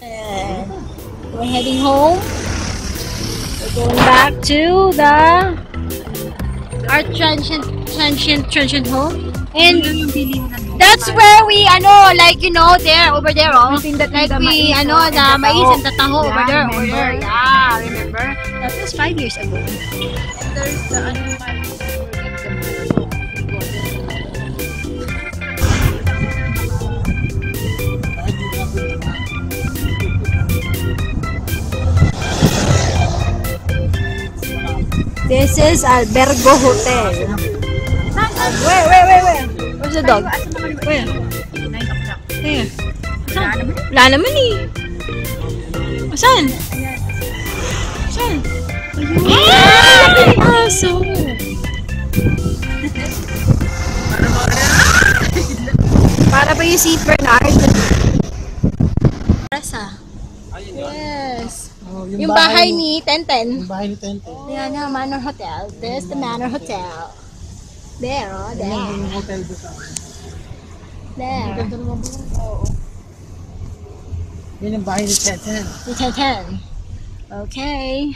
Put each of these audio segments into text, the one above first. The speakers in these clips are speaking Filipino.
We're heading home. We're going back to our transient home. And that's where we, like, there, over there, like we, the mais and the taho over there. Yeah, remember? That was 5 years ago. And there's the animal. This is Albergo Hotel. Wait. Where's the dog? Where? 9 o'clock. Where? Wala naman eh. Saan? Saan? Ayun. Aso. Para ba yung St. Bernard? Rasa. Yes. Yung bahay ni Tenten. Yung bahay ni Tenten. Yan yung Manor Hotel. There's the Manor Hotel. There, there. Yung hotel doon sa There. Oo. Yan yung bahay ni Tenten. Ni Tenten. Okay.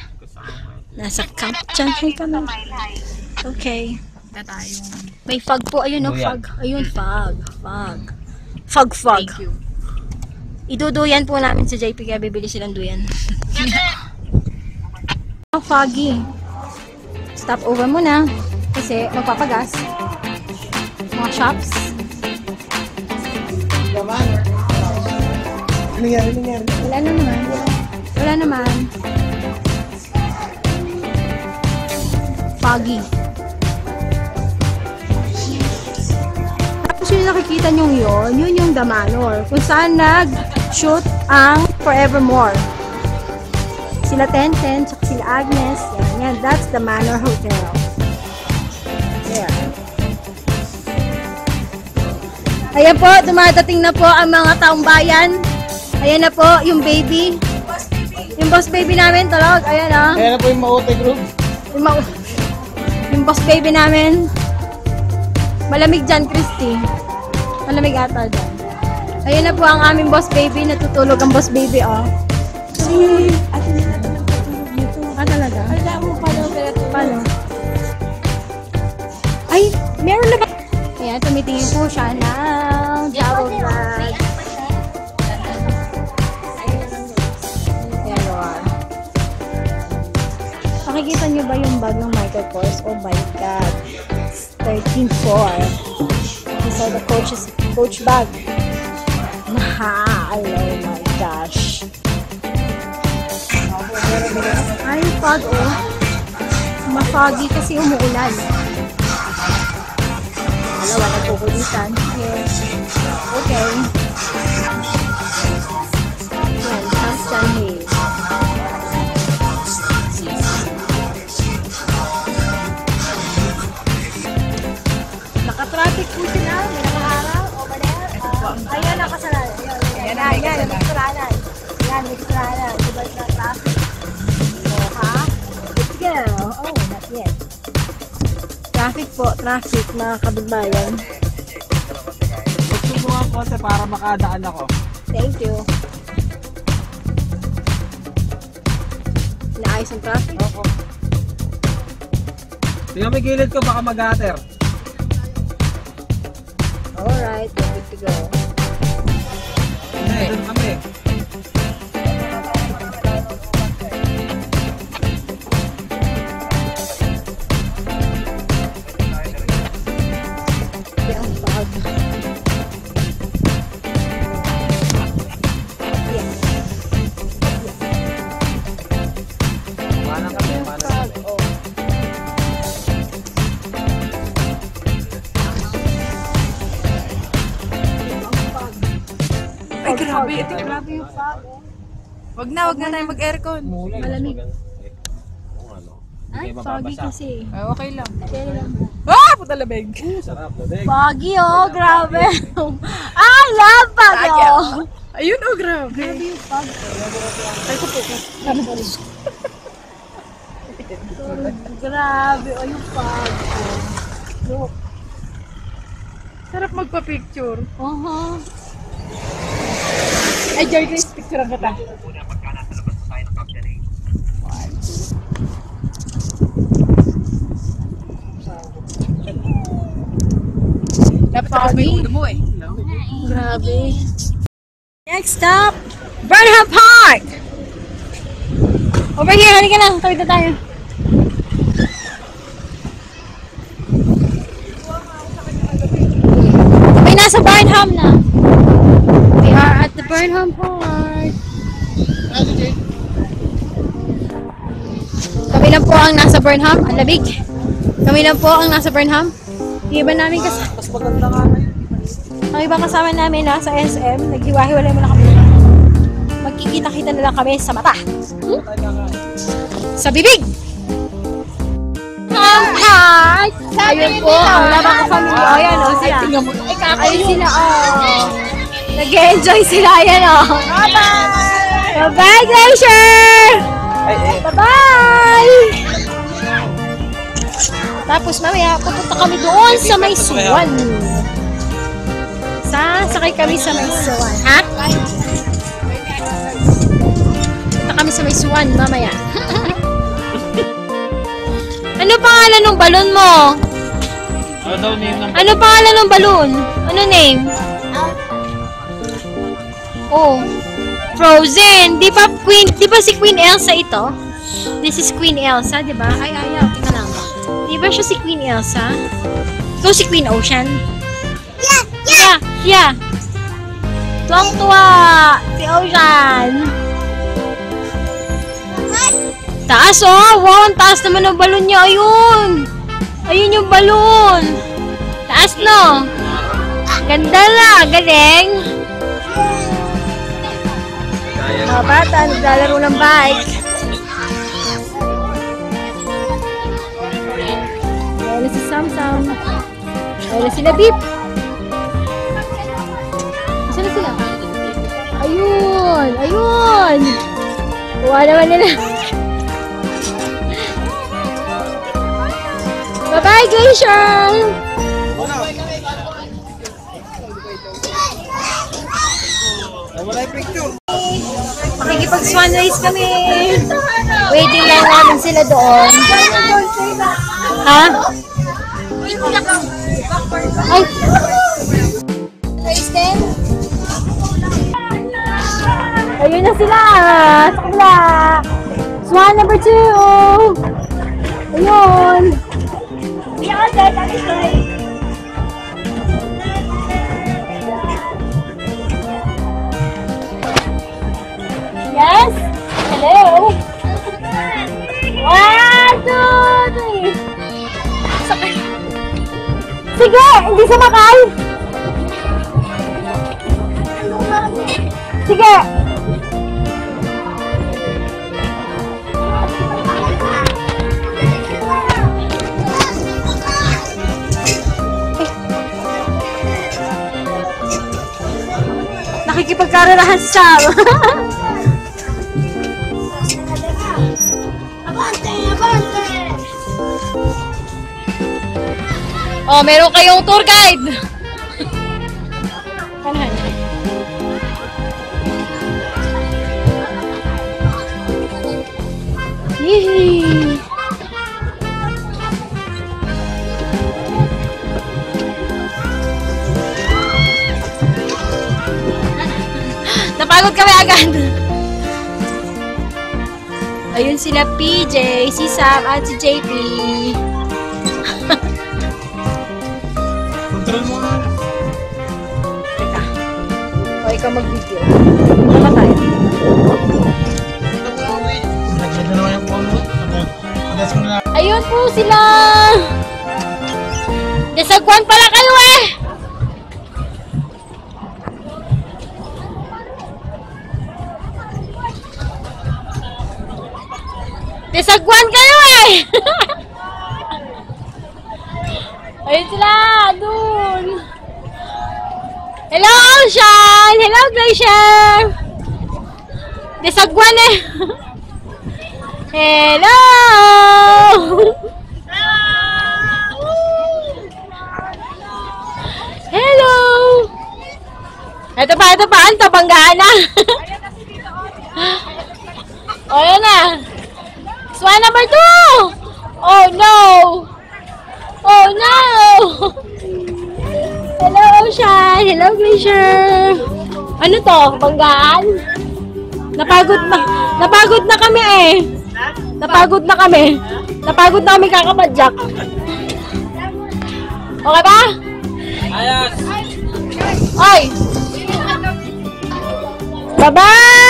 Nasa camp dyan kami. Okay. May fog po. Ayun o, fog. Ayun, fog. Fog. Thank you. Iduduyan po namin sa JP kaya bibili silang duyan. Foggy. Stop over muna kasi magpapagas. Mga shops. Ano nangyari? Wala naman. Foggy. Tapos yung nakikita nyo yun yung The Manor. Kung saan nag-shoot ang Forevermore. Sila Tenten, tsaka sila Agnes. Yan. That's the Manor Hotel. There. Ayan po, dumadating na po ang mga taong bayan. Ayan na po, yung baby. Yung boss baby namin, tulog. Ayan o. Ayan na po yung Maute Group. Yung boss baby namin. Malamig dyan, Christy. Malamig ata dyan. Ayan na po ang aming boss baby. Natutulog ang boss baby, oh. Talaga? Paano? Ay, meron na ba? Ayan, tumitingin po siya ng travel bag. Ayan, wow. Nakikita niyo ba yung bag ng Michael Kors? Oh my God. 13.4. These are the coach bag. Mahal. Oh my gosh. Ay, fog oh. Ma-foggy kasi umuulan. Wala nagkukulitan. Yes. Okay. Yan, Constant Haze. Naka-traffic po sila. May nakaharap. Over there. Ayan, nakasalanan. Ayan, nakasalanan. Ayan, nakasalanan. Diba na traffic? Oh, not yet. Traffic po, mga kababayan. Gusto mo nga konti para makadaan ako. Thank you. Naayos ang traffic? Opo. Tingnan mo gilid ko, baka mag-gutter. Alright, we're good to go. Hindi, doon kami. Ay, grabe. Grabe yung fog. Wag na tayo mag-aircon. Malamig. Ay, foggy kasi. Ay, okay lang. Okay lang. Ah! Puta labig. Sarap, ladeg. Foggy oh, grabe. I love foggy oh. Ayun oh, grabe. Grabe yung fog. Ay, ko po. Grabe oh, yung fog. Look. Sarap magpa-picture. Uh-huh. Ay, Joy Grace, Picture kita. Dapat ako may ulo mo eh. Grabe. Next stop, Burnham Park! Over here, halika lang. Tawid na tayo. May nasa Burnham na. We are at the Burnham Park. Kami lang po ang nasa Burnham. Ang labig. Kami lang po ang nasa Burnham. Yung iba namin kasama. Mas maganda nga na yun. Ang ibang kasama namin nasa SM. Naghiwa-hiwalay mo na kami. Magkikita-kita na lang kami sa mata. Sa bibig! Hi! Ayun po, ang labang family. O, yan o sila. Ayun sila, o. Nag-enjoy sila, yan o. Bye-bye! Bye-bye, Glacier! Bye-bye! Tapos mamaya, pupunta kami doon sa may Suwan. Sasakay kami sa may Suwan. Ha? Punta kami sa may Suwan mamaya. Ano pangalan ng balon mo? Ano daw name ng... Ano pangalan ng balon? Ano name? Oh. Frozen. Di ba si Queen Elsa ito? This is Queen Elsa, di ba? Ay, ayaw. Tingnan lang. Di ba siya si Queen Elsa? Ito si Queen Ocean? Yeah. Tuwang-tuwa. Si Ocean. Taas oh! Wow! Ang taas naman ng balon niya. Ayun! Ayun yung balon! Taas no! Ganda na! Galing! Mga bata, naglalaro ng bike. Ayan na si Samsam. Ayan na sila Beep. Saan na sila? Ayun! Ayun! Kuha naman nila. Bye-bye, Glacier! Wala yung picture. Makikipag-swan race kami. Waiting lang namin sila doon. Ha? Ay! Race din? Ayun na sila! Sa kabila! Swan number 2! Ayun! Yes? Hello? 1, 2, 3. Sakay. Sige! Hindi sumakay! Sige! Nakikipagkarerahan si Sam. Oh, meron kayong tour guide. Kanan. Yee! Napagod kami agad. Ayun sila PJ, si Sam at si JP. Control mo nga. Teka. O, ikaw mag-video. Tama tayo. Nagkita naman yung phone mo. Adas mo na. Ayun po sila. Desagwan pala kayo eh. Desagwan kayo eh. Ayun sila, dun. Hello, Ocean! Hello, Glacier! Desagwan eh. Hello! Hello! Ito pa, ang tabanggaan na. O, yan na. Swan number 2! Oh, no! Oh, no! Hello, Ocean! Hello, Glacier! Ano to? Banggaan? Napagod na kami eh. Napagod na kami kakapadyak. Okay ba? Ayos! Oy! Bye-bye!